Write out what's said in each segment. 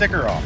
sticker off.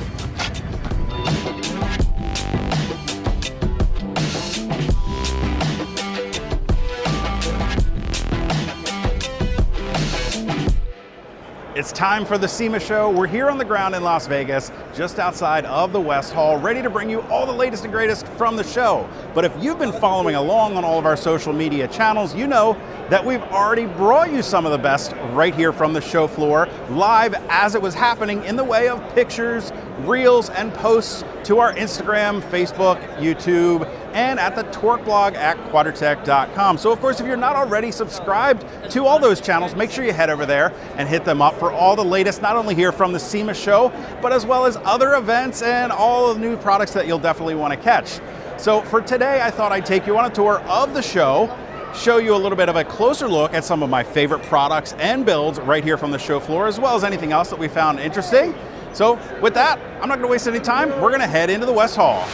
It's time for the SEMA Show. We're here on the ground in Las Vegas, just outside of the West Hall, ready to bring you all the latest and greatest from the show. But if you've been following along on all of our social media channels, you know that we've already brought you some of the best right here from the show floor, live as it was happening, in the way of pictures, reels, and posts to our Instagram, Facebook, YouTube, and at the Torque blog at Quadratec.com. So of course, if you're not already subscribed to all those channels, make sure you head over there and hit them up for all the latest, not only here from the SEMA Show, but as well as other events and all the new products that you'll definitely want to catch. So for today, I thought I'd take you on a tour of the show, show you a little bit of a closer look at some of my favorite products and builds right here from the show floor, as well as anything else that we found interesting. So with that, I'm not going to waste any time. We're going to head into the West Hall.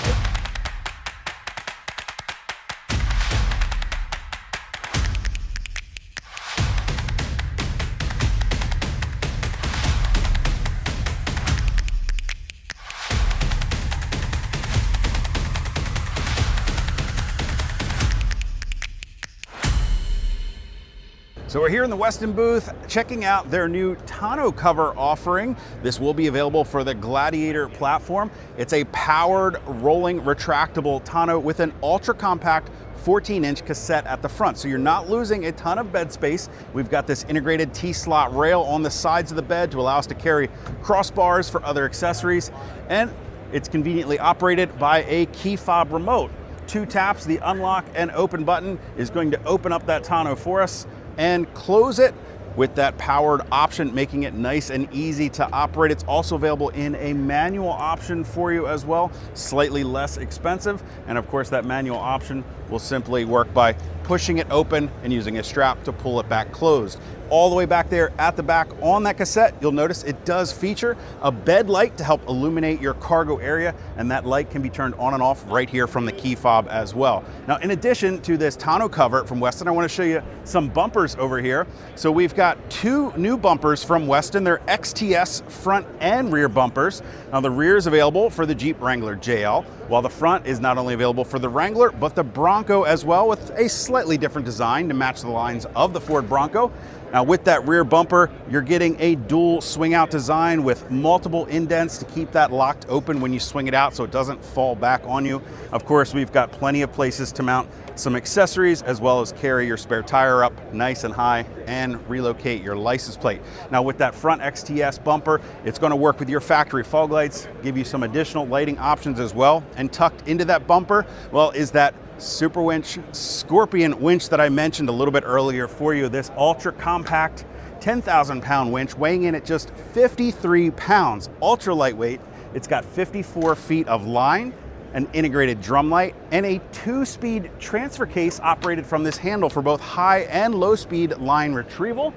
So we're here in the Westin booth checking out their new tonneau cover offering. This will be available for the Gladiator platform. It's a powered rolling retractable tonneau with an ultra compact 14-inch cassette at the front. So you're not losing a ton of bed space. We've got this integrated T-slot rail on the sides of the bed to allow us to carry crossbars for other accessories. And it's conveniently operated by a key fob remote. 2 taps, the unlock and open button is going to open up that tonneau for us and close it with that powered option, making it nice and easy to operate. It's also available in a manual option for you as well, slightly less expensive. And of course, that manual option will simply work by pushing it open and using a strap to pull it back closed. All the way back there at the back on that cassette, you'll notice it does feature a bed light to help illuminate your cargo area, and that light can be turned on and off right here from the key fob as well. Now, in addition to this tonneau cover from Westin, I want to show you some bumpers over here. So we've got 2 new bumpers from Westin. They're XTS front and rear bumpers. Now, the rear is available for the Jeep Wrangler JL, while the front is not only available for the Wrangler, but the Bronco as well, with a slightly different design to match the lines of the Ford Bronco. Now with that rear bumper, you're getting a dual swing out design with multiple indents to keep that locked open when you swing it out so it doesn't fall back on you. Of course, we've got plenty of places to mount some accessories, as well as carry your spare tire up nice and high and relocate your license plate. Now with that front XTS bumper, it's going to work with your factory fog lights, give you some additional lighting options as well. And tucked into that bumper, well, is that SuperWinch Scorpion winch that I mentioned a little bit earlier for you. This ultra compact 10,000 pound winch weighing in at just 53 pounds, ultra lightweight. It's got 54 feet of line, an integrated drum light, and a 2-speed transfer case operated from this handle for both high and low speed line retrieval.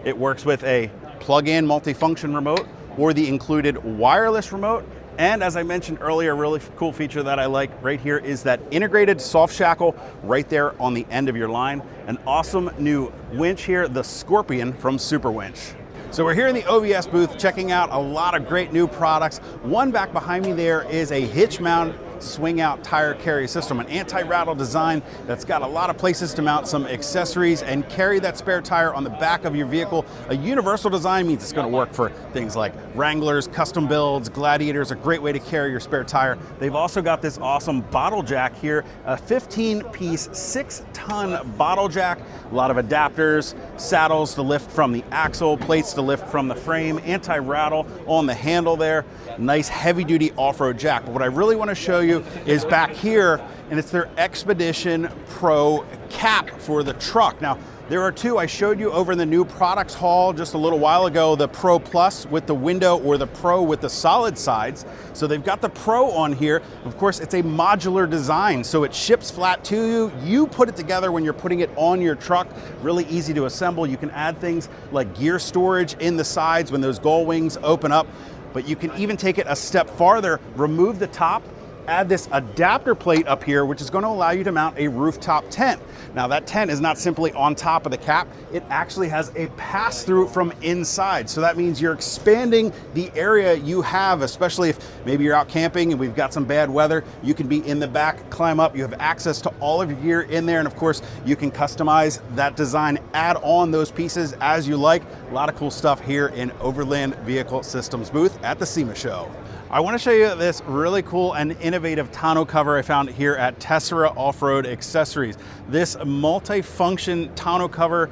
It works with a plug-in multifunction remote or the included wireless remote. And as I mentioned earlier, a really cool feature that I like right here is that integrated soft shackle right there on the end of your line. An awesome new winch here, the Scorpion from SuperWinch. So we're here in the OVS booth checking out a lot of great new products. One back behind me there is a hitch mount swing out tire carry system, an anti-rattle design that's got a lot of places to mount some accessories and carry that spare tire on the back of your vehicle. A universal design means it's going to work for things like Wranglers, custom builds, Gladiators, a great way to carry your spare tire. They've also got this awesome bottle jack here, a 15-piece 6-ton bottle jack, a lot of adapters, saddles to lift from the axle, plates to lift from the frame, anti-rattle on the handle there. Nice heavy-duty off-road jack. But what I really want to show you is back here, and it's their Expedition Pro cap for the truck. Now, there are 2. I showed you over in the new products hall just a little while ago, the Pro Plus with the window or the Pro with the solid sides. So they've got the Pro on here. Of course, it's a modular design, so it ships flat to you. You put it together when you're putting it on your truck. Really easy to assemble. You can add things like gear storage in the sides when those gull wings open up. But you can even take it a step farther, remove the top, add this adapter plate up here, which is going to allow you to mount a rooftop tent. Now that tent is not simply on top of the cap, it actually has a pass-through from inside. So that means you're expanding the area you have, especially if maybe you're out camping and we've got some bad weather. You can be in the back, climb up, you have access to all of your gear in there, and of course you can customize that design, add on those pieces as you like. A lot of cool stuff here in Overland Vehicle Systems booth at the SEMA Show. I want to show you this really cool and innovative tonneau cover I found here at Tessera Off-Road Accessories. This multi-function tonneau cover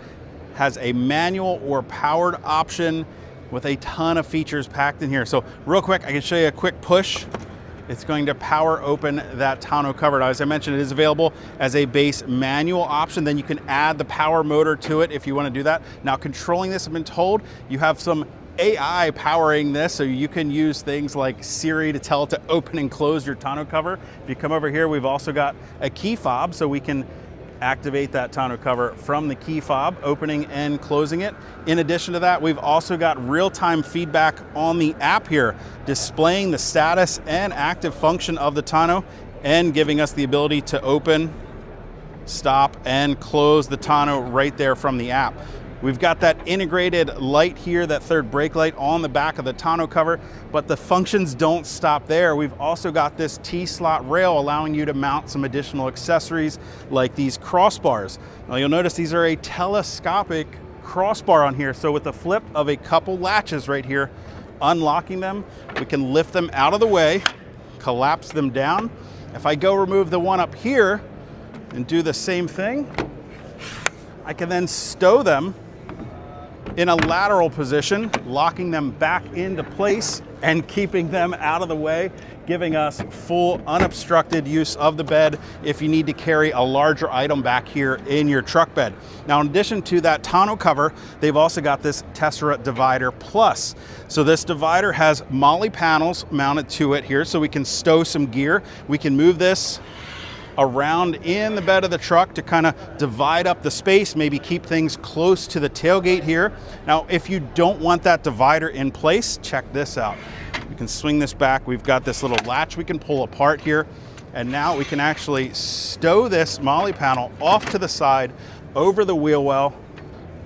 has a manual or powered option with a ton of features packed in here. So real quick, I can show you a quick push. It's going to power open that tonneau cover. Now, as I mentioned, it is available as a base manual option. Then you can add the power motor to it if you want to do that. Now, controlling this, I've been told, you have some AI powering this, so you can use things like Siri to tell it to open and close your tonneau cover. If you come over here, we've also got a key fob, so we can activate that tonneau cover from the key fob, opening and closing it. In addition to that, we've also got real-time feedback on the app here, displaying the status and active function of the tonneau and giving us the ability to open, stop, and close the tonneau right there from the app. We've got that integrated light here, that third brake light on the back of the tonneau cover, but the functions don't stop there. We've also got this T-slot rail allowing you to mount some additional accessories like these crossbars. Now you'll notice these are a telescopic crossbar on here, so with the flip of a couple latches right here, unlocking them, we can lift them out of the way, collapse them down. If I go remove the one up here and do the same thing, I can then stow them in a lateral position, locking them back into place and keeping them out of the way, giving us full unobstructed use of the bed if you need to carry a larger item back here in your truck bed. Now, in addition to that tonneau cover, they've also got this Tessera Divider Plus. So this divider has MOLLE panels mounted to it here, so we can stow some gear. We can move this around in the bed of the truck to kind of divide up the space, maybe keep things close to the tailgate here. Now, if you don't want that divider in place, check this out. You can swing this back. We've got this little latch we can pull apart here, and now we can actually stow this MOLLE panel off to the side over the wheel well,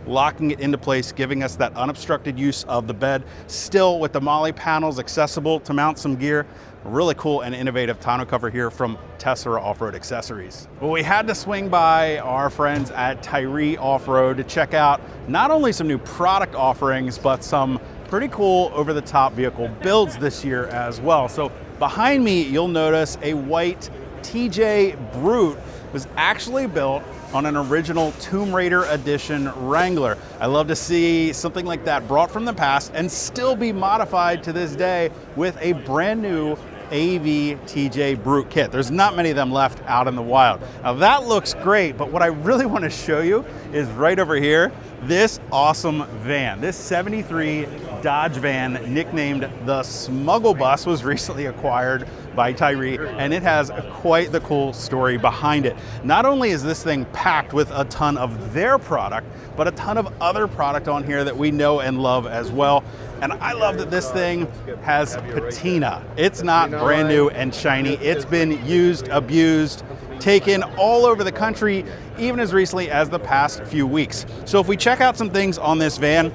locking it into place, giving us that unobstructed use of the bed, still with the MOLLE panels accessible to mount some gear. A really cool and innovative tonneau cover here from Tessera Off-Road Accessories. Well, we had to swing by our friends at Tyri Off-Road to check out not only some new product offerings, but some pretty cool over-the-top vehicle builds this year as well. So behind me, you'll notice a white TJ Brute was actually built on an original Tomb Raider edition Wrangler. I love to see something like that brought from the past and still be modified to this day with a brand new AV TJ Brute kit. There's not many of them left out in the wild. Now that looks great, but what I really want to show you is right over here, this awesome van. This 73 Dodge van, nicknamed the Smugglebus, was recently acquired by Tyri, and it has quite the cool story behind it. Not only is this thing packed with a ton of their product, but a ton of other product on here that we know and love as well. And I love that this thing has patina. It's not brand new and shiny. It's been used, abused, taken all over the country, even as recently as the past few weeks. So if we check out some things on this van,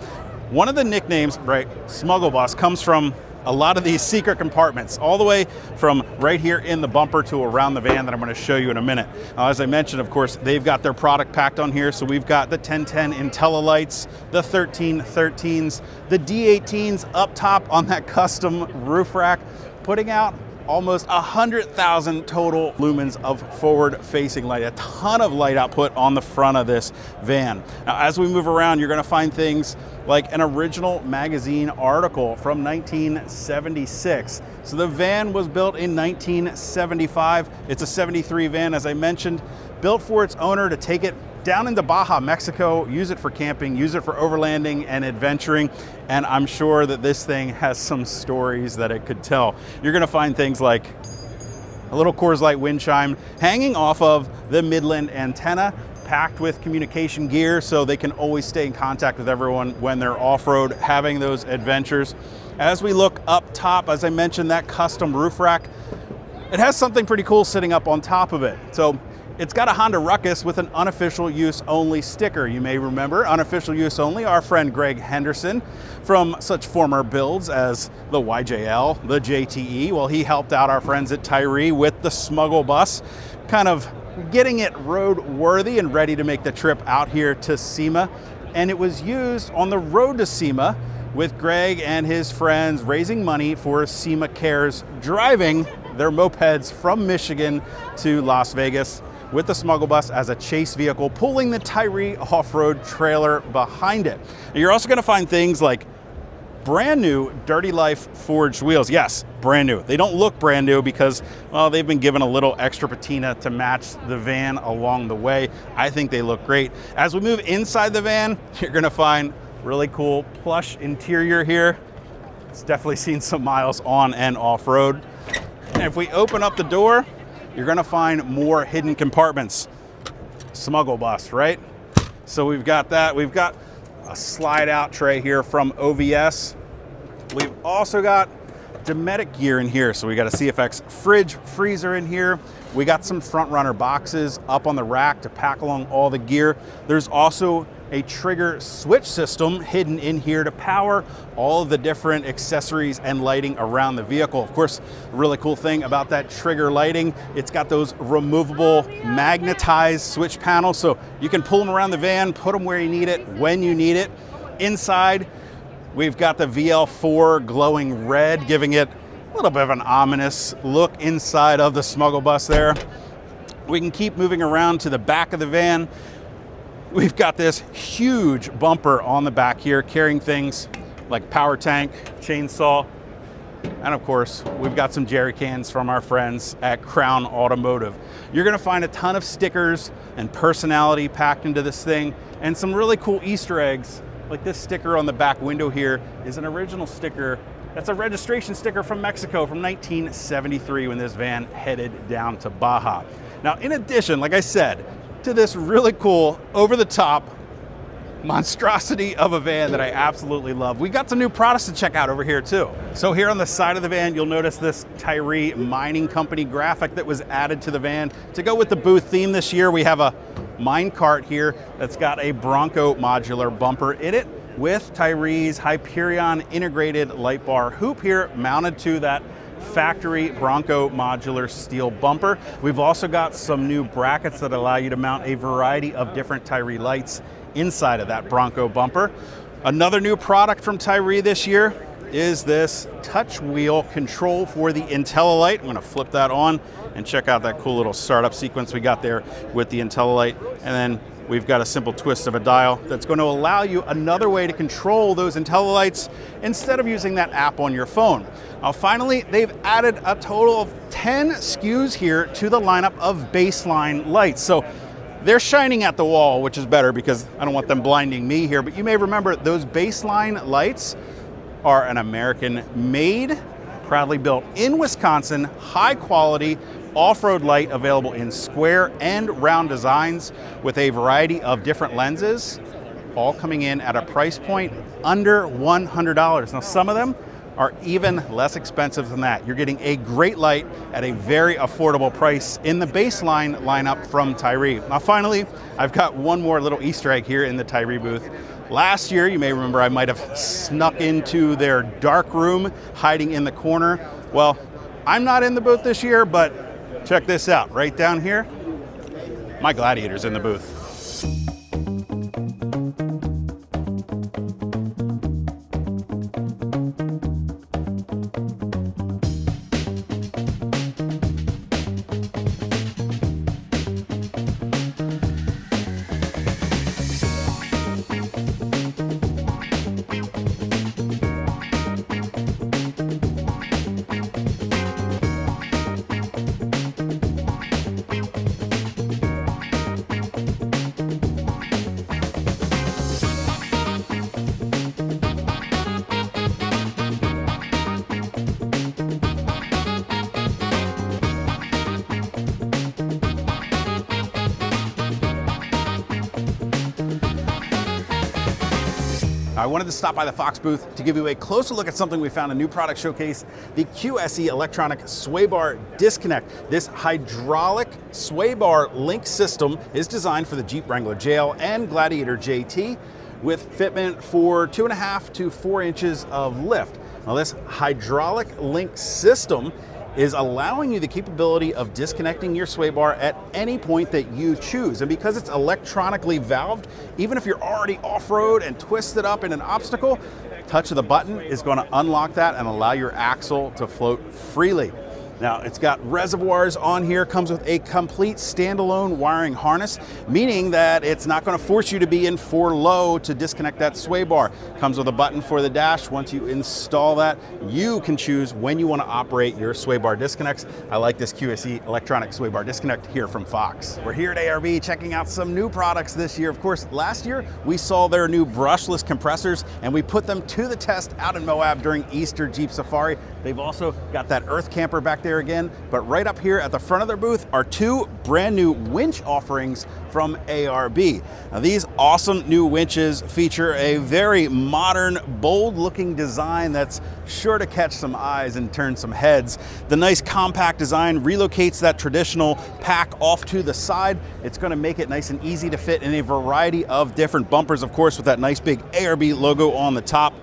one of the nicknames, right, Smugglebus, comes from a lot of these secret compartments, all the way from right here in the bumper to around the van that I'm going to show you in a minute. As I mentioned, of course, they've got their product packed on here. So we've got the 1010 INTELLilights, the 1313s, the D18s up top on that custom roof rack, putting out almost 100,000 total lumens of forward-facing light, a ton of light output on the front of this van. Now, as we move around, you're going to find things like an original magazine article from 1976. So the van was built in 1975. It's a 73 van, as I mentioned, built for its owner to take it down into Baja, Mexico, use it for camping, use it for overlanding and adventuring, and I'm sure that this thing has some stories that it could tell. You're gonna find things like a little Coors Light wind chime hanging off of the Midland antenna, packed with communication gear so they can always stay in contact with everyone when they're off-road, having those adventures. As we look up top, as I mentioned, that custom roof rack, it has something pretty cool sitting up on top of it. So it's got a Honda Ruckus with an unofficial use only sticker. You may remember unofficial use only, our friend Greg Henderson from such former builds as the YJL, the JTE. Well, he helped out our friends at Tyri with the Smugglebus, kind of getting it road worthy and ready to make the trip out here to SEMA. And it was used on the road to SEMA with Greg and his friends raising money for SEMA Cares, driving their mopeds from Michigan to Las Vegas with the Smugglebus as a chase vehicle, pulling the Tyri off-road trailer behind it. And you're also gonna find things like brand new Dirty Life forged wheels. Yes, brand new. They don't look brand new because, well, they've been given a little extra patina to match the van along the way. I think they look great. As we move inside the van, you're gonna find really cool plush interior here. It's definitely seen some miles on and off-road. And if we open up the door, you're gonna find more hidden compartments. Smugglebus, right? So we've got that. We've got a slide out tray here from OVS. We've also got Dometic gear in here. So we got a CFX fridge, freezer in here. We got some front runner boxes up on the rack to pack along all the gear. There's also a trigger switch system hidden in here to power all of the different accessories and lighting around the vehicle. Of course, a really cool thing about that trigger lighting, it's got those removable magnetized switch panels, so you can pull them around the van, put them where you need it, when you need it. Inside, we've got the VL4 glowing red, giving it a little bit of an ominous look inside of the Smugglebus there. We can keep moving around to the back of the van. We've got this huge bumper on the back here carrying things like power tank, chainsaw, and of course, we've got some jerry cans from our friends at Crown Automotive. You're gonna find a ton of stickers and personality packed into this thing and some really cool Easter eggs. Like this sticker on the back window here is an original sticker. That's a registration sticker from Mexico from 1973 when this van headed down to Baja. Now, in addition, like I said, to this really cool, over-the-top monstrosity of a van that I absolutely love, we got some new products to check out over here too. So here on the side of the van, you'll notice this Tyri Mining Company graphic that was added to the van. To go with the booth theme this year, we have a mine cart here that's got a Bronco modular bumper in it with Tyri's Hyperion integrated Lightbar hoop here mounted to that factory Bronco modular steel bumper. We've also got some new brackets that allow you to mount a variety of different Tyri lights inside of that Bronco bumper. Another new product from Tyri this year is this touch wheel control for the INTELLilight. I'm gonna flip that on and check out that cool little startup sequence we got there with the INTELLilight. And then we've got a simple twist of a dial that's going to allow you another way to control those INTELLilights instead of using that app on your phone. Now finally, they've added a total of 10 SKUs here to the lineup of baseline lights. So they're shining at the wall, which is better because I don't want them blinding me here, but you may remember those baseline lights are an American made, proudly built in Wisconsin, high quality, off-road light available in square and round designs with a variety of different lenses, all coming in at a price point under $100. Now some of them are even less expensive than that. You're getting a great light at a very affordable price in the baseline lineup from Tyri. Now finally, I've got one more little Easter egg here in the Tyri booth. Last year, you may remember I might have snuck into their dark room, hiding in the corner. Well, I'm not in the booth this year, but check this out, right down here, my Gladiator's in the booth. Now, I wanted to stop by the Fox booth to give you a closer look at something we found in a new product showcase, the QSE electronic sway bar disconnect. This hydraulic sway bar link system is designed for the Jeep Wrangler JL and Gladiator JT with fitment for 2.5 to 4 inches of lift. Now, this hydraulic link system is allowing you the capability of disconnecting your sway bar at any point that you choose. And because it's electronically valved, even if you're already off-road and twisted up in an obstacle, touch of the button is going to unlock that and allow your axle to float freely. Now, it's got reservoirs on here, comes with a complete standalone wiring harness, meaning that it's not going to force you to be in for low to disconnect that sway bar. Comes with a button for the dash. Once you install that, you can choose when you want to operate your sway bar disconnects. I like this QSE electronic sway bar disconnect here from Fox. We're here at ARB checking out some new products this year. Of course, last year we saw their new brushless compressors and we put them to the test out in Moab during Easter Jeep Safari. They've also got that Earth camper back there again, but right up here at the front of their booth are 2 brand new winch offerings from ARB. Now, these awesome new winches feature a very modern, bold looking design that's sure to catch some eyes and turn some heads. The nice compact design relocates that traditional pack off to the side. It's going to make it nice and easy to fit in a variety of different bumpers, of course, with that nice big ARB logo on the top.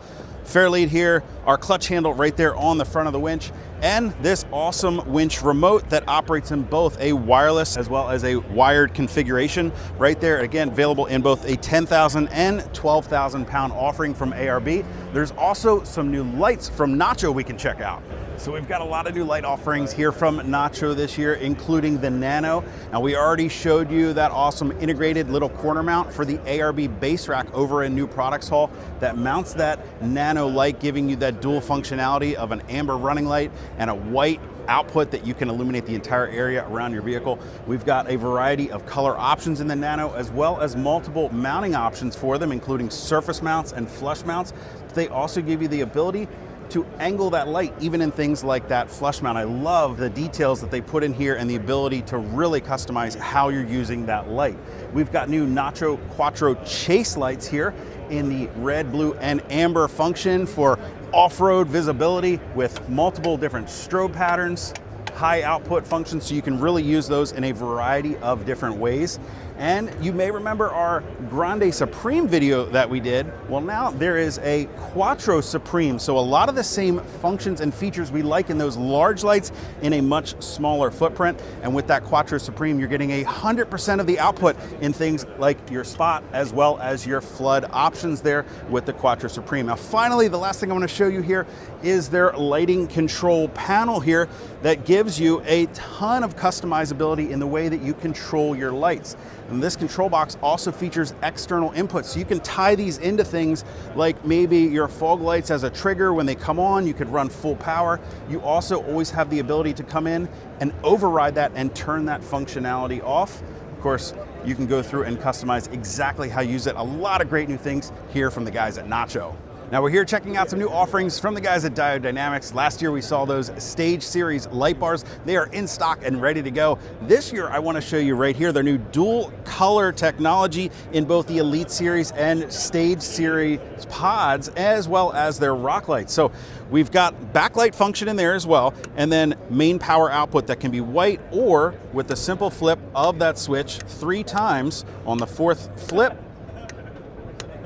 Fairlead here, our clutch handle right there on the front of the winch, and this awesome winch remote that operates in both a wireless as well as a wired configuration right there. Again, available in both a 10,000 and 12,000 pound offering from ARB. There's also some new lights from Nacho we can check out. So we've got a lot of new light offerings here from Nacho this year, including the Nano. Now, we already showed you that awesome integrated little corner mount for the ARB base rack over in New Products Hall that mounts that Nano light, giving you that dual functionality of an amber running light and a white output that you can illuminate the entire area around your vehicle. We've got a variety of color options in the Nano, as well as multiple mounting options for them, including surface mounts and flush mounts. They also give you the ability to angle that light even in things like that flush mount. I love the details that they put in here and the ability to really customize how you're using that light. We've got new Nacho Quatro chase lights here in the red, blue, and amber function for off-road visibility with multiple different strobe patterns, high output functions, so you can really use those in a variety of different ways. And you may remember our Grande Supreme video that we did. Well, now there is a Quatro Supreme. So a lot of the same functions and features we like in those large lights in a much smaller footprint. And with that Quatro Supreme, you're getting 100% of the output in things like your spot as well as your flood options there with the Quatro Supreme. Now, finally, the last thing I want to show you here is their lighting control panel here that gives you a ton of customizability in the way that you control your lights. And this control box also features external inputs, so you can tie these into things like maybe your fog lights as a trigger. When they come on, you could run full power. You also always have the ability to come in and override that and turn that functionality off. Of course, you can go through and customize exactly how you use it. A lot of great new things here from the guys at Nacho. Now, we're here checking out some new offerings from the guys at Diode Dynamics. Last year we saw those Stage Series light bars. They are in stock and ready to go. This year I want to show you right here their new dual color technology in both the Elite Series and Stage Series pods, as well as their rock lights. So we've got backlight function in there as well, and then main power output that can be white, or with the simple flip of that switch 3 times on the 4th flip,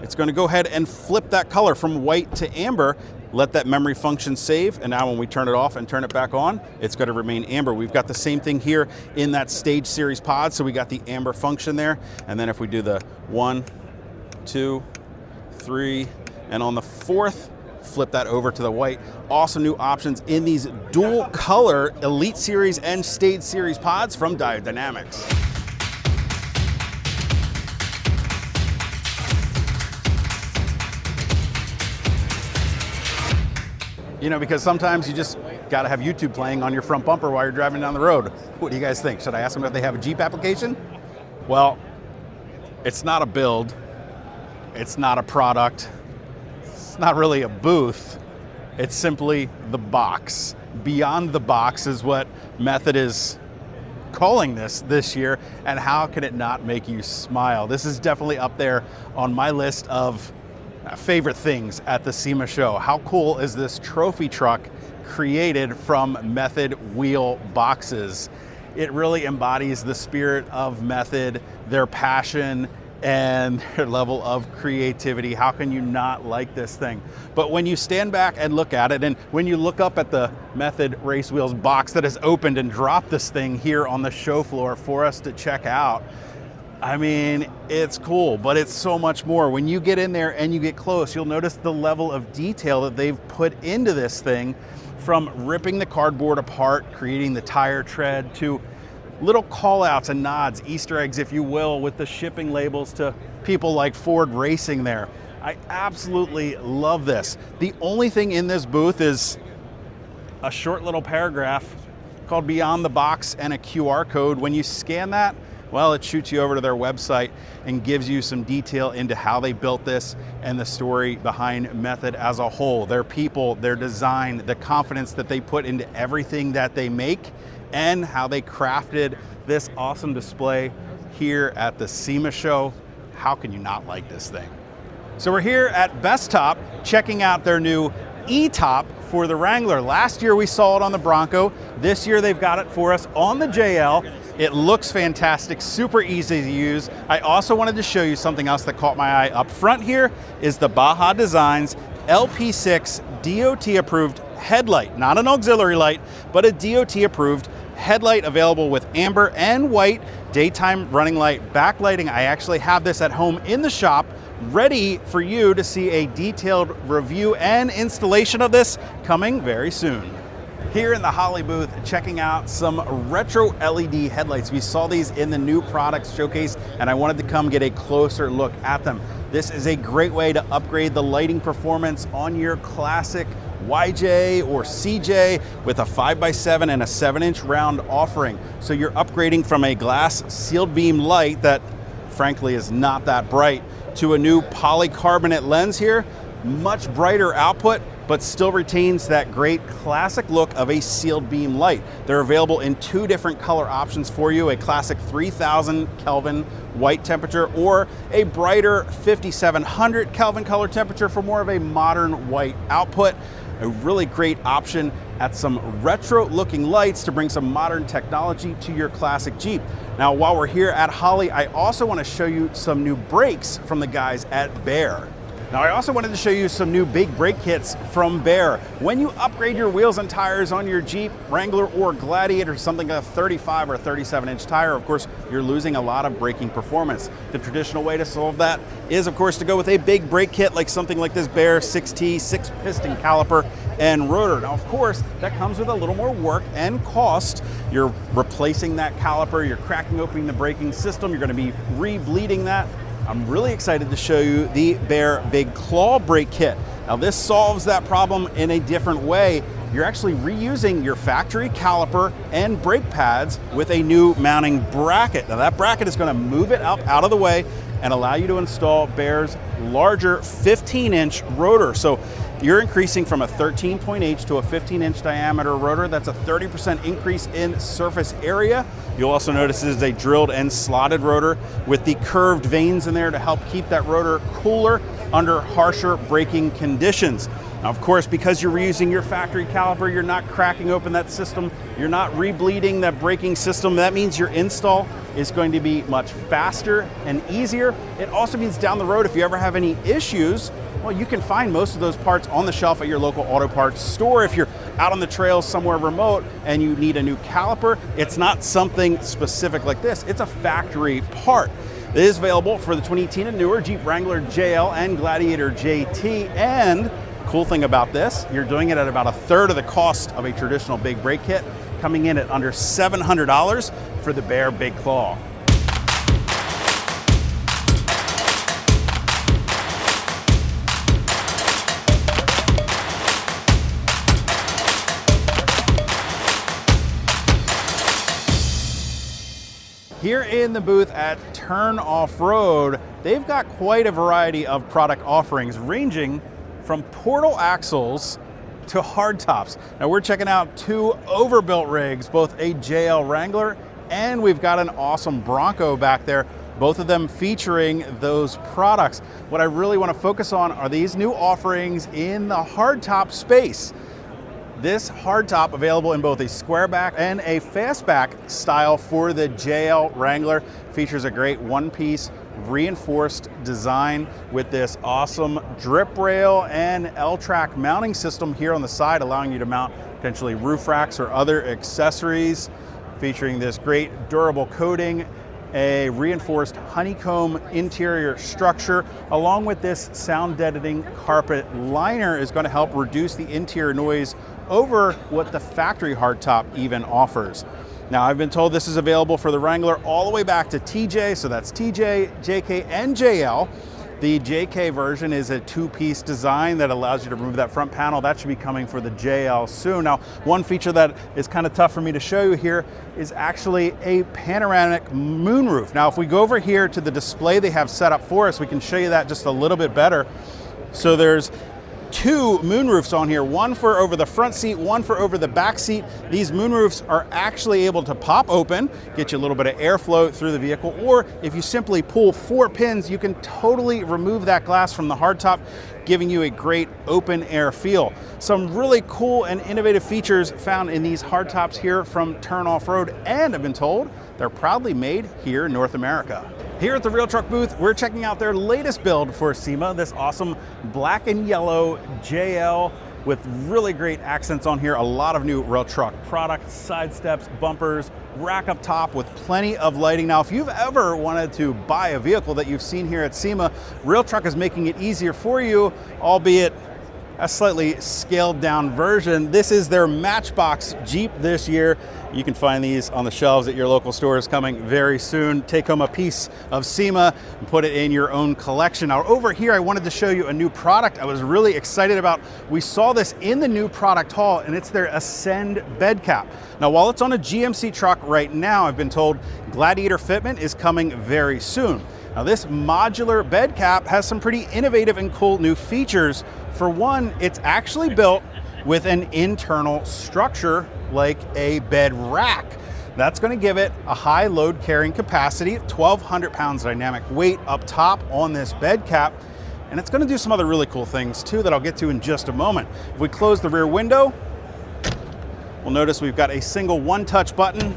it's going to go ahead and flip that color from white to amber, let that memory function save, and now when we turn it off and turn it back on, it's going to remain amber. We've got the same thing here in that Stage Series pod, so we got the amber function there, and then if we do the 1, 2, 3, and on the 4th, flip that over to the white. Awesome new options in these dual color Elite Series and Stage Series pods from Diode Dynamics. You know, because sometimes you just gotta have YouTube playing on your front bumper while you're driving down the road. What do you guys think? Should I ask them if they have a Jeep application? Well, it's not a build, it's not a product, it's not really a booth, it's simply the box. Beyond the box is what Method is calling this year, and how can it not make you smile? This is definitely up there on my list of Favorite things at the SEMA show. How cool is this trophy truck created from Method wheel boxes? It really embodies the spirit of Method, their passion, and their level of creativity. How can you not like this thing? But when you stand back and look at it, and when you look up at the Method Race Wheels box that has opened and dropped this thing here on the show floor for us to check out, I mean, it's cool, but it's so much more. When you get in there and you get close, you'll notice the level of detail that they've put into this thing, from ripping the cardboard apart, creating the tire tread, to little call outs and nods, Easter eggs, if you will, with the shipping labels to people like Ford Racing there. I absolutely love this. The only thing in this booth is a short little paragraph called Beyond the Box and a QR code. When you scan that, well, it shoots you over to their website and gives you some detail into how they built this and the story behind Method as a whole, their people, their design, the confidence that they put into everything that they make, and how they crafted this awesome display here at the SEMA show. How can you not like this thing? So we're here at Bestop checking out their new eTop for the Wrangler. Last year we saw it on the Bronco. This year they've got it for us on the JL. It looks fantastic, super easy to use. I also wanted to show you something else that caught my eye. Up front here is the Baja Designs LP6 DOT approved headlight, not an auxiliary light, but a DOT approved headlight, available with amber and white daytime running light backlighting. I actually have this at home in the shop, ready for you to see a detailed review and installation of this coming very soon. Here in the Holley booth, checking out some retro LED headlights. We saw these in the new products showcase, and I wanted to come get a closer look at them. This is a great way to upgrade the lighting performance on your classic YJ or CJ with a 5x7 and a 7-inch round offering. So you're upgrading from a glass sealed beam light that frankly is not that bright to a new polycarbonate lens here. Much brighter output, but still retains that great classic look of a sealed beam light. They're available in two different color options for you, a classic 3000 Kelvin white temperature or a brighter 5700 Kelvin color temperature for more of a modern white output. A really great option at some retro looking lights to bring some modern technology to your classic Jeep. Now, while we're here at Holley, I also want to show you some new brakes from the guys at Bear. Now, I also wanted to show you some new big brake kits from Bear. When you upgrade your wheels and tires on your Jeep Wrangler or Gladiator, something like a 35 or 37-inch tire, of course, you're losing a lot of braking performance. The traditional way to solve that is, of course, to go with a big brake kit like something like this Bear 6T 6-piston caliper and rotor. Now, of course, that comes with a little more work and cost. You're replacing that caliper, you're cracking open the braking system, you're going to be re-bleeding that. I'm really excited to show you the Bear Big Claw brake kit. Now, this solves that problem in a different way. You're actually reusing your factory caliper and brake pads with a new mounting bracket. Now, that bracket is going to move it up out of the way and allow you to install Bear's larger 15-inch rotor. So you're increasing from a 13.8 to a 15-inch diameter rotor. That's a 30% increase in surface area. You'll also notice this is a drilled and slotted rotor with the curved vanes in there to help keep that rotor cooler under harsher braking conditions. Now, of course, because you're reusing your factory caliper, you're not cracking open that system, you're not re-bleeding that braking system. That means your install is going to be much faster and easier. It also means down the road, if you ever have any issues, well, you can find most of those parts on the shelf at your local auto parts store. If you're out on the trails somewhere remote and you need a new caliper, it's not something specific like this, it's a factory part. It is available for the 2018 and newer Jeep Wrangler JL and Gladiator JT, and cool thing about this, you're doing it at about 1/3 of the cost of a traditional big brake kit, coming in at under $700 for the Bear Big Claw. Here in the booth at Turn Offroad, they've got quite a variety of product offerings ranging from portal axles to hardtops. Now, we're checking out two overbuilt rigs, both a JL Wrangler and we've got an awesome Bronco back there, both of them featuring those products. What I really want to focus on are these new offerings in the hardtop space. This hardtop available in both a squareback and a fastback style for the JL Wrangler. Features a great one-piece reinforced design with this awesome drip rail and L-track mounting system here on the side, allowing you to mount potentially roof racks or other accessories. Featuring this great durable coating, a reinforced honeycomb interior structure, along with this sound deadening carpet liner is going to help reduce the interior noise over what the factory hardtop even offers. Now, I've been told this is available for the Wrangler all the way back to TJ, so that's TJ, JK, and JL. The JK version is a two-piece design that allows you to remove that front panel. That should be coming for the JL soon. Now, one feature that is kind of tough for me to show you here is actually a panoramic moonroof. Now, if we go over here to the display they have set up for us, we can show you that just a little bit better. So there's two moonroofs on here, one for over the front seat, one for over the back seat. These moonroofs are actually able to pop open, get you a little bit of airflow through the vehicle, or if you simply pull 4 pins, you can totally remove that glass from the hardtop, giving you a great open air feel. Some really cool and innovative features found in these hardtops here from Turn Off-Road, and I've been told they're proudly made here in North America. Here at the Real Truck booth, we're checking out their latest build for SEMA, this awesome black and yellow JL with really great accents on here. A lot of new Real Truck products, side steps, bumpers, rack up top with plenty of lighting. Now, if you've ever wanted to buy a vehicle that you've seen here at SEMA, Real Truck is making it easier for you, albeit a slightly scaled down version. This is their Matchbox Jeep this year. You can find these on the shelves at your local stores coming very soon. Take home a piece of SEMA and put it in your own collection. Now, over here, I wanted to show you a new product I was really excited about. We saw this in the new product hall, and it's their Ascend bed cap. Now, while it's on a GMC truck right now, I've been told Gladiator fitment is coming very soon. Now, this modular bed cap has some pretty innovative and cool new features. For one, it's actually built with an internal structure like a bed rack. That's going to give it a high load carrying capacity, 1,200 pounds dynamic weight up top on this bed cap. And it's going to do some other really cool things too that I'll get to in just a moment. If we close the rear window, we'll notice we've got a single one-touch button.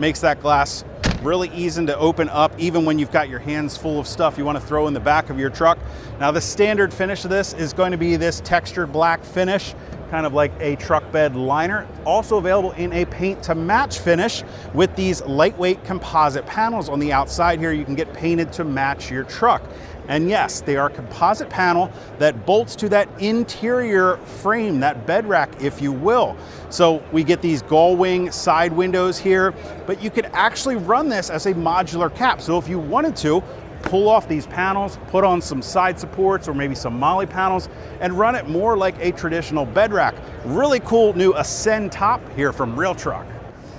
Makes that glass really easy to open up even when you've got your hands full of stuff you want to throw in the back of your truck. Now, the standard finish of this is going to be this textured black finish, kind of like a truck bed liner. Also available in a paint to match finish with these lightweight composite panels on the outside here. You can get painted to match your truck. And yes, they are a composite panel that bolts to that interior frame, that bed rack, if you will. So we get these gull wing side windows here, but you could actually run this as a modular cap. So if you wanted to, pull off these panels, put on some side supports or maybe some molly panels, and run it more like a traditional bed rack. Really cool new Ascend top here from Real Truck.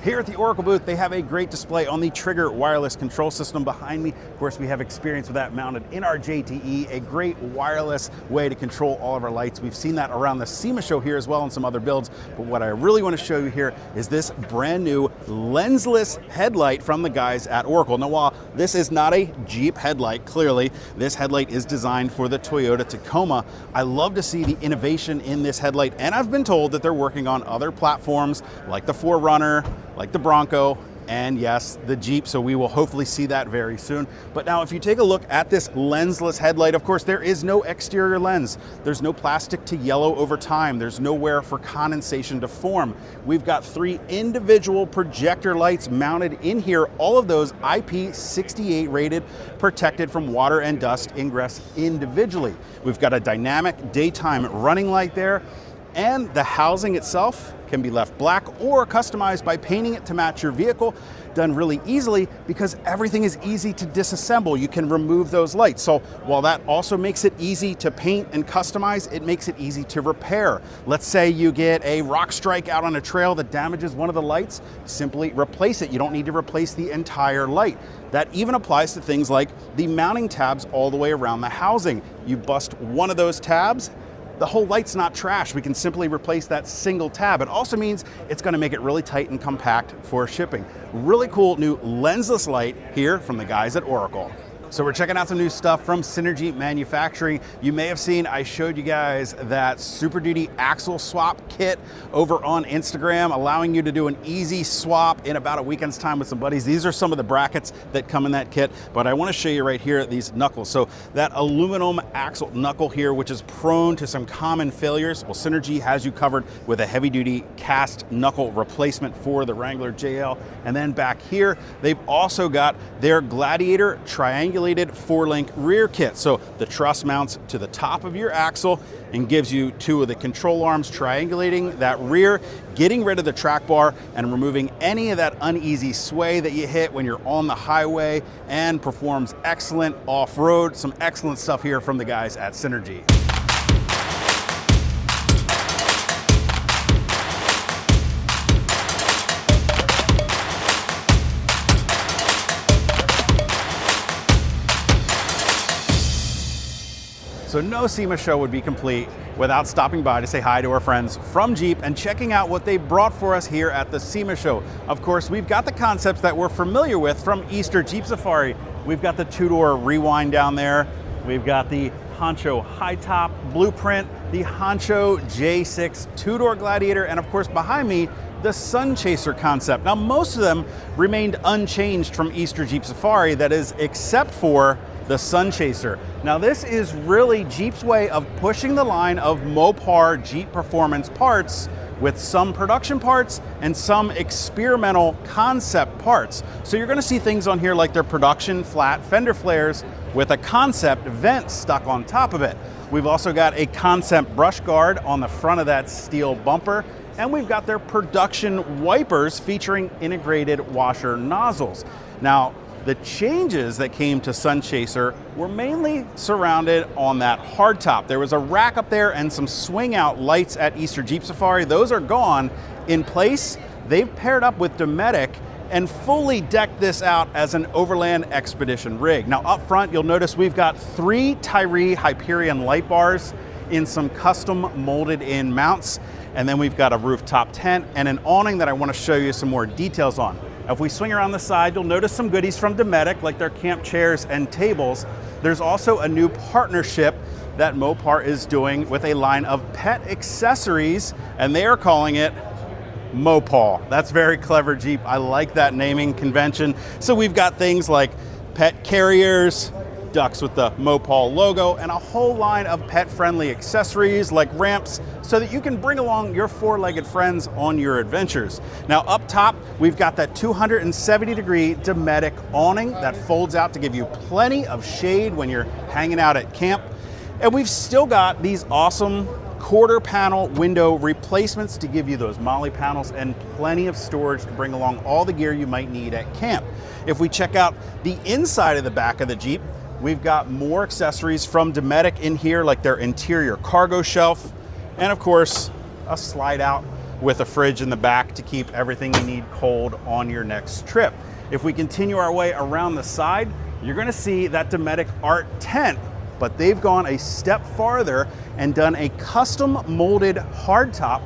Here at the Oracle booth, they have a great display on the Trigger wireless control system behind me. Of course, we have experience with that mounted in our JTE, a great wireless way to control all of our lights. We've seen that around the SEMA show here as well and some other builds. But what I really want to show you here is this brand new lensless headlight from the guys at Oracle. Now, while this is not a Jeep headlight, clearly, this headlight is designed for the Toyota Tacoma. I love to see the innovation in this headlight, and I've been told that they're working on other platforms like the 4Runner, like the Bronco, and yes, the Jeep, so we will hopefully see that very soon. But now if you take a look at this lensless headlight, of course, there is no exterior lens. There's no plastic to yellow over time. There's nowhere for condensation to form. We've got 3 individual projector lights mounted in here, all of those IP68 rated, protected from water and dust ingress individually. We've got a dynamic daytime running light there, and the housing itself can be left black or customized by painting it to match your vehicle, done really easily because everything is easy to disassemble. You can remove those lights. So while that also makes it easy to paint and customize, it makes it easy to repair. Let's say you get a rock strike out on a trail that damages one of the lights, simply replace it. You don't need to replace the entire light. That even applies to things like the mounting tabs all the way around the housing. You bust one of those tabs, the whole light's not trash. We can simply replace that single tab. It also means it's gonna make it really tight and compact for shipping. Really cool new lensless light here from the guys at Oracle. So we're checking out some new stuff from Synergy Manufacturing. You may have seen I showed you guys that Super Duty axle swap kit over on Instagram, allowing you to do an easy swap in about a weekend's time with some buddies. These are some of the brackets that come in that kit, but I want to show you right here these knuckles. So that aluminum axle knuckle here, which is prone to some common failures, well, Synergy has you covered with a heavy-duty cast knuckle replacement for the Wrangler JL. And then back here, they've also got their Gladiator triangulated 4-link rear kit. So the truss mounts to the top of your axle and gives you 2 of the control arms triangulating that rear, getting rid of the track bar and removing any of that uneasy sway that you hit when you're on the highway, and performs excellent off-road. Some excellent stuff here from the guys at Synergy. So no SEMA show would be complete without stopping by to say hi to our friends from Jeep and checking out what they brought for us here at the SEMA show. Of course, we've got the concepts that we're familiar with from Easter Jeep Safari. We've got the 2-door Rewind down there. We've got the Honcho high top blueprint, the Honcho J6 2-door Gladiator, and of course behind me, the Sun Chaser concept. Now most of them remained unchanged from Easter Jeep Safari, that is, except for the Sun Chaser. Now this is really Jeep's way of pushing the line of Mopar Jeep performance parts with some production parts and some experimental concept parts. So you're gonna see things on here like their production flat fender flares with a concept vent stuck on top of it. We've also got a concept brush guard on the front of that steel bumper, and we've got their production wipers featuring integrated washer nozzles. Now, the changes that came to Sun Chaser were mainly surrounded on that hardtop. There was a rack up there and some swing out lights at Easter Jeep Safari. Those are gone. In place, they've paired up with Dometic and fully decked this out as an Overland Expedition rig. Now up front, you'll notice we've got 3 Tyri Hyperion light bars in some custom molded in mounts. And then we've got a rooftop tent and an awning that I want to show you some more details on. If we swing around the side, you'll notice some goodies from Dometic, like their camp chairs and tables. There's also a new partnership that Mopar is doing with a line of pet accessories, and they are calling it Mopar. That's very clever, Jeep. I like that naming convention. So we've got things like pet carriers, ducks with the Mopar logo, and a whole line of pet-friendly accessories like ramps so that you can bring along your 4-legged friends on your adventures. Now up top, we've got that 270-degree Dometic awning that folds out to give you plenty of shade when you're hanging out at camp. And we've still got these awesome quarter panel window replacements to give you those molly panels and plenty of storage to bring along all the gear you might need at camp. If we check out the inside of the back of the Jeep, we've got more accessories from Dometic in here, like their interior cargo shelf, and of course, a slide out with a fridge in the back to keep everything you need cold on your next trip. If we continue our way around the side, you're gonna see that Dometic Art tent, but they've gone a step farther and done a custom molded hardtop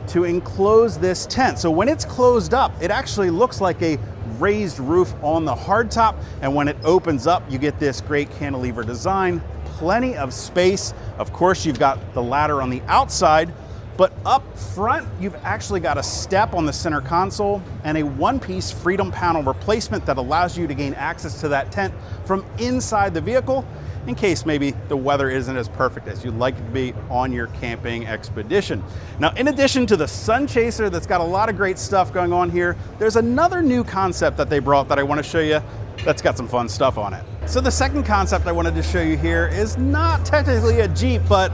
to enclose this tent. So when it's closed up, it actually looks like a raised roof on the hardtop, and when it opens up, you get this great cantilever design, plenty of space. Of course, you've got the ladder on the outside, but up front, you've actually got a step on the center console and a 1-piece Freedom panel replacement that allows you to gain access to that tent from inside the vehicle, in case maybe the weather isn't as perfect as you'd like it to be on your camping expedition. Now, in addition to the Sun Chaser that's got a lot of great stuff going on here, there's another new concept that they brought that I want to show you that's got some fun stuff on it. So the second concept I wanted to show you here is not technically a Jeep, but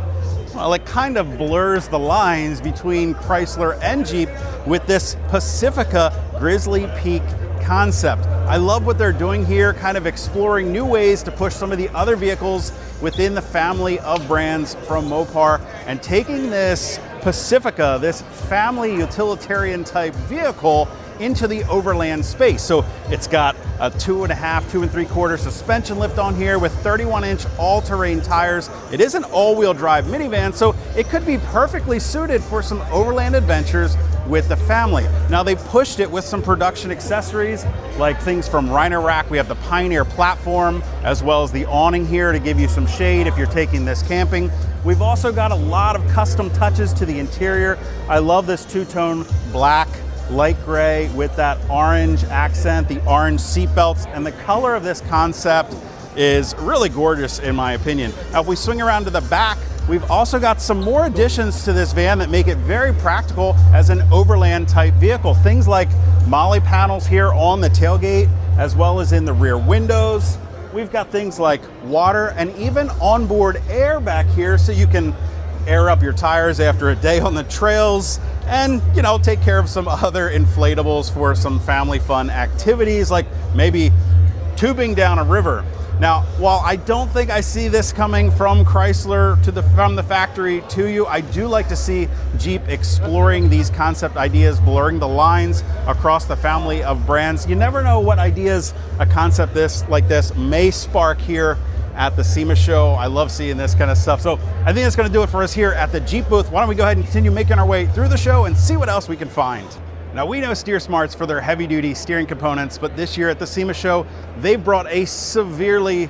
well, it kind of blurs the lines between Chrysler and Jeep with this Pacifica Grizzly Peak concept. I love what they're doing here, kind of exploring new ways to push some of the other vehicles within the family of brands from Mopar and taking this Pacifica, this family utilitarian type vehicle, into the Overland space. So it's got a 2.5, 2 3/4 suspension lift on here with 31-inch all-terrain tires. It is an all-wheel drive minivan, so it could be perfectly suited for some Overland adventures with the family. Now they pushed it with some production accessories like things from Rhino-Rack. We have the Pioneer platform as well as the awning here to give you some shade if you're taking this camping. We've also got a lot of custom touches to the interior. I love this two-tone black, light gray with that orange accent, the orange seat belts, and the color of this concept is really gorgeous in my opinion. Now if we swing around to the back, we've also got some more additions to this van that make it very practical as an Overland type vehicle. Things like Molly panels here on the tailgate, as well as in the rear windows. We've got things like water and even onboard air back here so you can air up your tires after a day on the trails and, you know, take care of some other inflatables for some family fun activities like maybe tubing down a river. Now, while I don't think I see this coming from Chrysler from the factory to you, I do like to see Jeep exploring these concept ideas, blurring the lines across the family of brands. You never know what ideas a concept like this may spark here at the SEMA show. I love seeing this kind of stuff. So I think that's going to do it for us here at the Jeep booth. Why don't we go ahead and continue making our way through the show and see what else we can find. Now we know Steer Smarts for their heavy duty steering components, but this year at the SEMA show, they brought a severely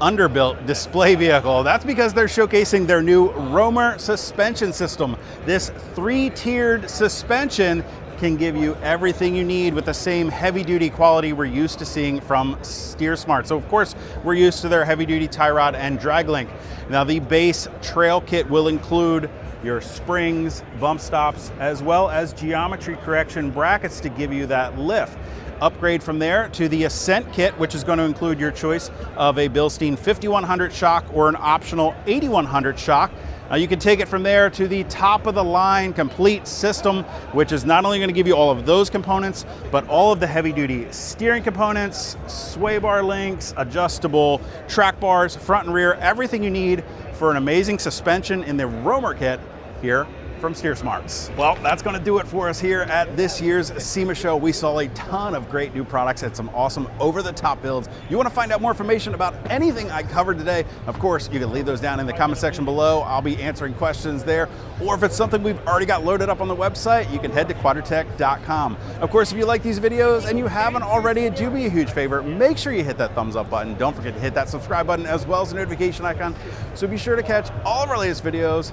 underbuilt display vehicle. That's because they're showcasing their new Roamer suspension system. This 3-tiered suspension can give you everything you need with the same heavy duty quality we're used to seeing from Steer Smart. So of course, we're used to their heavy duty tie rod and drag link. Now the base trail kit will include your springs, bump stops, as well as geometry correction brackets to give you that lift. Upgrade from there to the Ascent kit, which is going to include your choice of a Bilstein 5100 shock or an optional 8100 shock. You can take it from there to the top of the line complete system, which is not only going to give you all of those components, but all of the heavy duty steering components, sway bar links, adjustable track bars, front and rear, everything you need for an amazing suspension in the Roamer kit here from Steer Smarts. Well, that's going to do it for us here at this year's SEMA show. We saw a ton of great new products and some awesome over-the-top builds. You want to find out more information about anything I covered today, of course, you can leave those down in the comment section below. I'll be answering questions there. Or if it's something we've already got loaded up on the website, you can head to Quadratec.com. Of course, if you like these videos and you haven't already, do me a huge favor. Make sure you hit that thumbs up button. Don't forget to hit that subscribe button as well as the notification icon. So be sure to catch all of our latest videos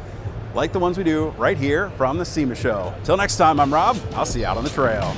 like the ones we do right here from the SEMA show. Till next time, I'm Rob. I'll see you out on the trail.